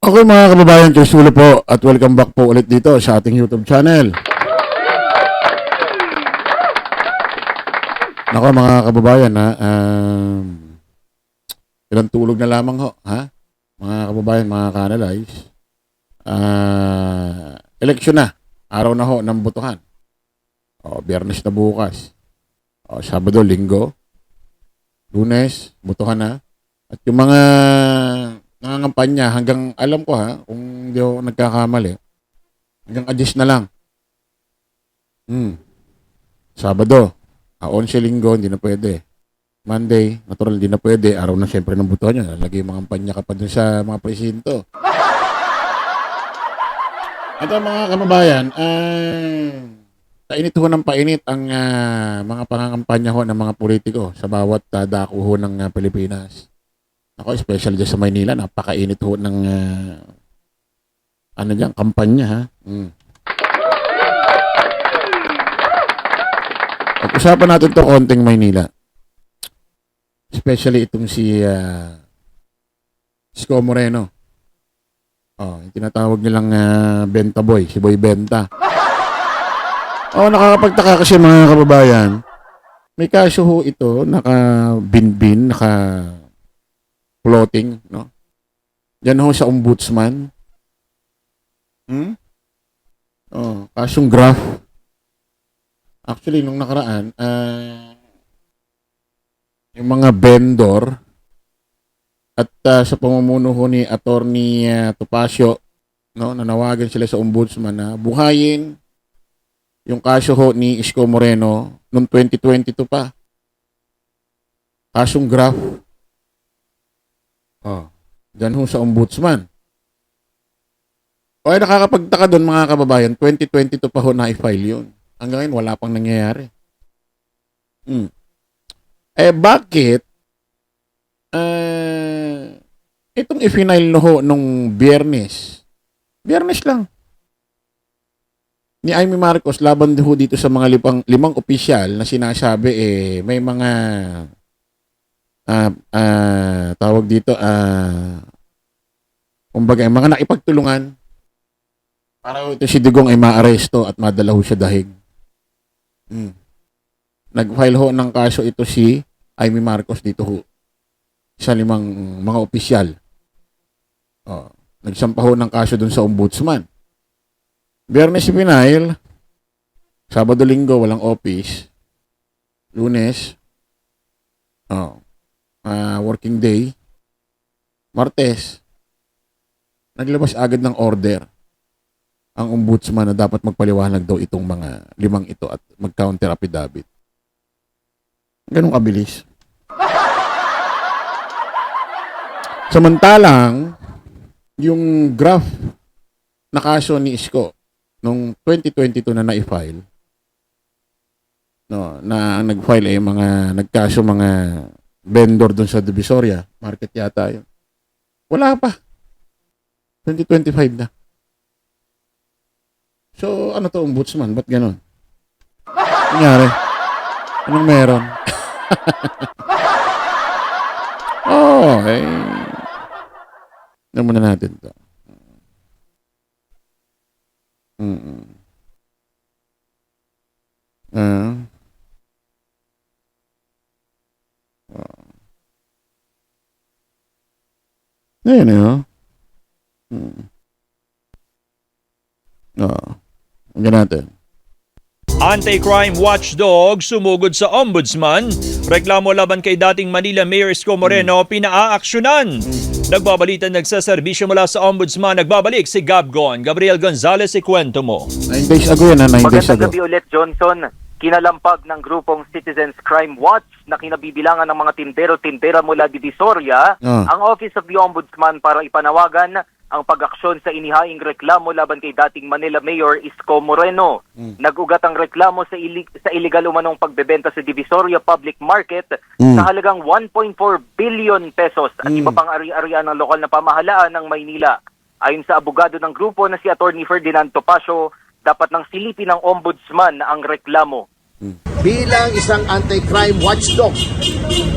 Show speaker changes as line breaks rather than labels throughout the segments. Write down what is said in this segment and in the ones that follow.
Okay mga kababayan, Joyce Ulo po at welcome back po ulit dito sa ating YouTube channel. Nako mga kababayan ilang tulog na lamang ho, ha? Mga kababayan, mga ka-analyze. Eleksyon na, araw na ho ng botohan. Biyernes na bukas. Sabado, Linggo, Lunes, botohan na. At yung mga nangangampanya hanggang, alam ko ha, kung hindi ako nagkakamali, hanggang adjust na lang. Sabado, 11 Linggo, hindi na pwede. Monday, natural, hindi na pwede. Araw na siyempre ng butuhan niya. Lagi yung mga kampanya ka pa dun sa mga presinto. At mga kababayan, painit ho ng painit ang mga pangangampanya ho ng mga politiko sa bawat dako ho ng Pilipinas. Ako, especially dyan sa Maynila, napakainit ho ng kampanya ha. Pag-usapan natin to konting Maynila. Especially itong si Isko Moreno. Yung tinatawag nilang Benta Boy, si Boy Benta. Nakakapagtaka kasi mga kababayan. May kaso ho ito, naka-bin-bin, naka-floating, no? Yan ho sa ombudsman. Kasong graph. Actually, nung nakaraan, yung mga vendor at sa pamumuno ho ni Attorney Topacio, no, nanawagan sila sa ombudsman na buhayin yung kaso ho ni Isko Moreno noong 2022 pa. Kasong graph. Dyan ho sa ombudsman. Nakakapagtaka doon mga kababayan, 2022 pa ho na-file yun. Hanggang ngayon, wala pang nangyayari. Bakit? Itong i-final no ho nung Biyernes. Biyernes lang. Ni Amy Marcos, laban ho dito sa mga limang opisyal na sinasabi may mga tawag dito kumbaga mga naipagtulungan para ito si Digong ay maaresto at madala ho siya dahig. Nag-file ho ng kaso ito si Amy Marcos dito ho sa limang mga opisyal. Nagsampa ho ng kaso dun sa ombudsman. Biyernes final, Sabado, Linggo, walang office. Lunes, working day. Martes, naglabas agad ng order ang ombudsman na dapat magpaliwanag daw itong mga limang ito at mag-counter affidavit. Ganun kabilis. Samantalang, yung graph na kaso ni Isko nung 2022 na na-file, na nag-file nagkaso mga vendor doon sa Divisoria, market yata yun. Wala pa. 2025 na. So, ano to, ombudsman? Ba't ganon? Nangyari? Anong meron? Naman na natin to. Ayan Hanggang natin.
Anti-crime watchdog sumugod sa ombudsman. Reklamo laban kay dating Manila Mayor Isko Moreno pinaaaksyonan. Nagbabalita nagsaserbisyo mula sa ombudsman. Nagbabalik si Gabgon. Gabriel Gonzalez, ikwento mo.
9 days ago yan 9 days ago.
Magandang gabi ulit, Johnson. Kinalampag ng grupong Citizens Crime Watch na kinabibilangan ng mga tindero-tindera mula Divisoria ang Office of the Ombudsman para ipanawagan ang pag-aksyon sa inihaing reklamo laban kay dating Manila Mayor Isko Moreno. Nag-ugat ang reklamo sa iligal umanong pagbebenta sa Divisoria Public Market sa halagang 1.4 billion pesos at iba pang ari-arian ng lokal na pamahalaan ng Maynila. Ayon sa abogado ng grupo na si Attorney Ferdinand Topacio, dapat nang silipin ng ombudsman ang reklamo.
Bilang isang anti-crime watchdog,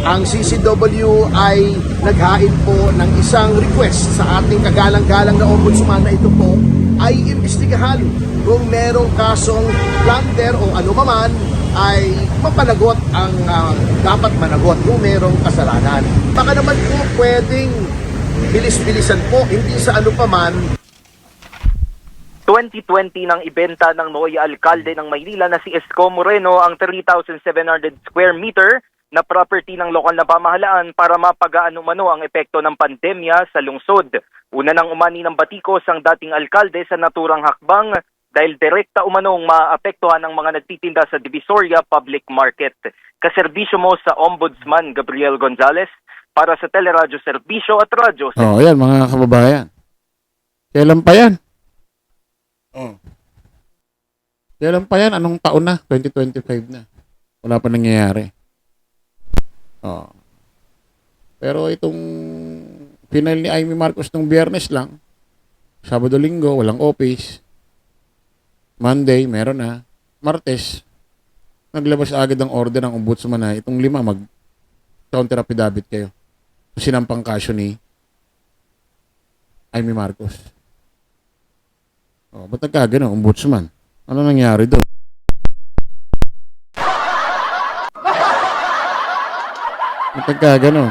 ang CCW ay naghain po ng isang request sa ating kagalang-galang na ombudsman na ito po ay imbestigahan kung merong kasong plunder o anumaman ay mapanagot ang dapat managot kung merong kasalanan. Baka naman po pwedeng bilis-bilisan po, hindi sa ano pa man.
2020 nang ibenta ng Noy Alkalde ng Maynila na si Isko Moreno ang 3,700 square meter na property ng lokal na pamahalaan para mapagaan-umano ang epekto ng pandemya sa lungsod. Una nang umani ng batikos ang dating alkalde sa naturang hakbang dahil direkta umanong maapektuhan ang mga nagtitinda sa Divisoria Public Market. Kaserbisyo mo sa Ombudsman Gabriel Gonzales para sa Teleradyo Serbisyo at Radyo.
Oh, yan mga kababayan. Kailan pa yan? Oh. Kailan pa yan? Anong taon na? 2025 na. Wala pa nangyayari. Oh. Pero itong final ni Amy Marcos nung Biyernes lang, Sabado-Linggo, walang office. Monday, meron na. Martes, naglabas agad ang order ng ombudsman na itong 5 mag-counter affidavit kayo. Sinampang kasyo ni Amy Marcos. Oh, ba't nagkagano, ombudsman? Ano nangyari doon? Ba't nagkagano?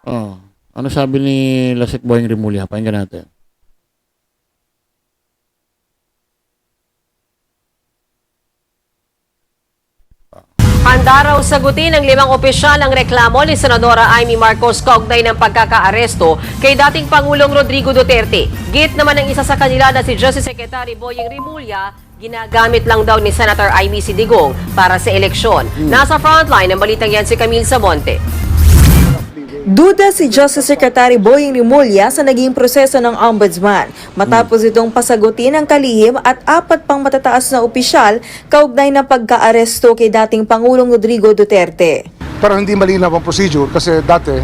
Oh, ano sabi ni Lasik Boyeng Rimulya? Pakinggan natin.
Handa raw sagutin ng 5 opisyal ang reklamo ni Senadora Amy Marcos kaugnay ng pagkakaaresto kay dating Pangulong Rodrigo Duterte. Git naman ng isa sa kanila na si Justice Secretary Boyeng Rimulya, ginagamit lang daw ni Senator Amy si Digong para sa eleksyon. Nasa frontline ng balitang yan si Camille Samonte.
Duda si Justice Secretary Boyeng Rimulya sa naging proseso ng ombudsman matapos itong pasagutin ang kalihim at 4 pang matataas na opisyal kaugnay ng pagkaaresto kay dating Pangulong Rodrigo Duterte.
Pero hindi malinaw ang procedure kasi dati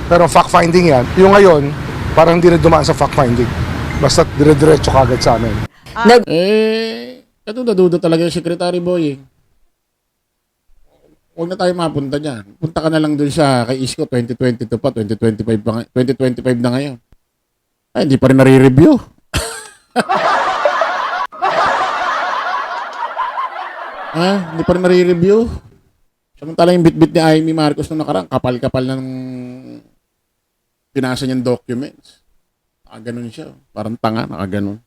pero fact-finding yan. Yung ngayon, parang hindi na dumaan sa fact-finding. Basta dire-diretso kagad sa amin.
Katuda-duda talaga yung Secretary Boyeng. Huwag na tayo mapunta dyan. Punta ka na lang dun sa kay Isko, 2022 pa, 2025 pa, 2025 na ngayon. Ay, hindi pa rin nare-review. Hindi pa rin nare-review. Samantala yung bit-bit ni Amy Marcos nung nakarang, kapal-kapal ng pinasa niyang documents. Nakaganon siya. Parang tanga, nakaganon.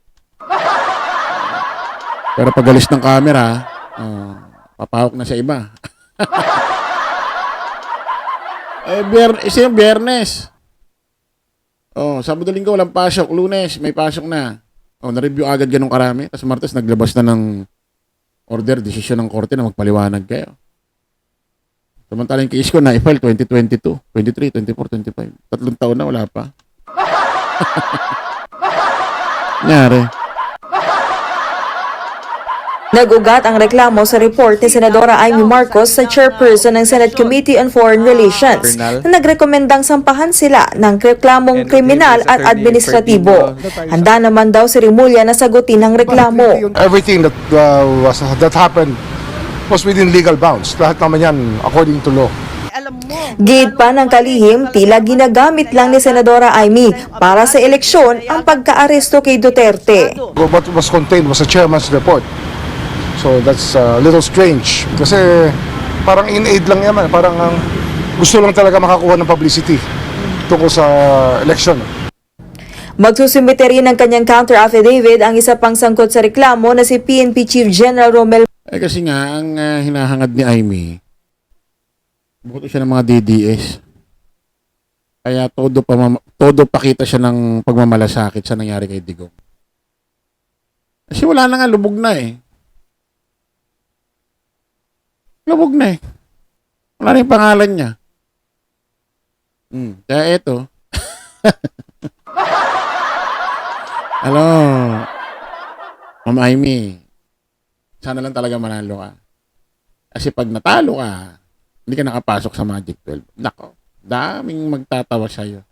Pero pag alis ng camera, papahok na sa iba. Biyernes. Oh, Sabado-Linggo walang pasok. Lunes may pasok na. Oh, na-review agad ganun karami. Tapos Martes naglabas na ng order, desisyon ng korte na magpaliwanag kayo. Samantalang yung case ko na i-file 2022, 23, 24, 25. 3 taon na wala pa. Nangyari.
Nag-ugat ang reklamo sa report ni Senadora Amy Marcos sa chairperson ng Senate Committee on Foreign Relations na nagrekomendang sampahan sila ng reklamong kriminal at administratibo. Handa naman daw si Rimulya na sagutin ang reklamo.
Everything that happened was within legal bounds. Lahat naman yan according to law.
Gid pa ng kalihim, tila ginagamit lang ni Senadora Amy para sa eleksyon ang pagkaaresto kay Duterte.
What was contained was a chairman's report. So that's a little strange kasi parang in-aid lang yaman, parang gusto lang talaga makakuha ng publicity tungkol sa election.
Magsusumite rin ng kanyang counter affidavit ang isa pang sangkot sa reklamo na si PNP Chief General Romel.
Kasi nga, ang hinahangad ni Amy, buto siya ng mga DDS. Kaya todo pakita siya ng pagmamalasakit sa nangyari kay Digong. Kasi wala na nga, lubog na eh. Lubog na eh. Wala na yung pangalan niya. Kaya eto. Hello. Ma'am Amy. Sana lang talaga manalo ka. Kasi pag natalo ka, hindi ka nakapasok sa Magic 12. Nako, daming magtatawa sa'yo.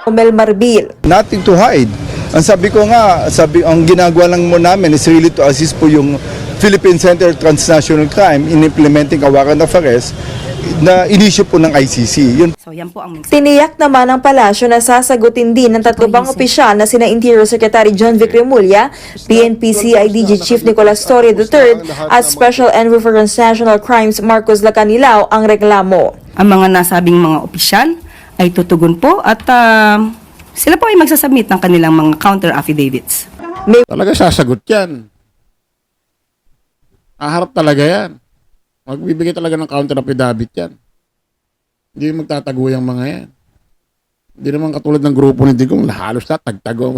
Romel Marbil.
Nothing to hide. Ang sabi ko nga, ang ginagawa lang mo namin is really to assist po yung Philippine Center of Transnational Crime in implementing a warrant of arrest na inisyu po ng ICC. Yun
So yan po ang mensahe.
Tiniyak naman ng palasyo na sasagutin din ng tatlo pang opisyal na sina Interior Secretary John Vic Remulla, PNP CIDG Chief Nicolas Torre III at Special Envoy for Transnational Crimes Marcos Lacanilao ang reklamo.
Ang mga nasabing mga opisyal ay tutugon po at sila po ay magsasubmit ng kanilang mga counter affidavits.
Talaga sasagot yan. Aharap talaga yan. Magbibigay talaga ng counter affidavit yan. Hindi magtatago yung mga yan. Hindi naman katulad ng grupo ni Digong, halos na tagtago.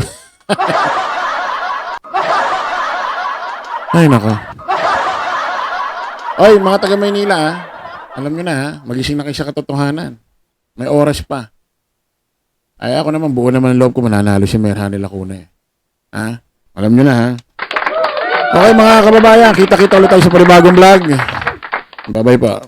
Ay, nako. Oy, mga taga Maynila, ha? Alam nyo na, ha? Magising na kayo sa katotohanan. May oras pa. Ay, ako naman, buo naman ang loob ko, mananalo si Mayor Hanny Lacuna, eh. Ha? Alam nyo na, ha? Okay, mga kababayan, kita-kita ulit tayo sa panibagong vlog. Bye-bye pa.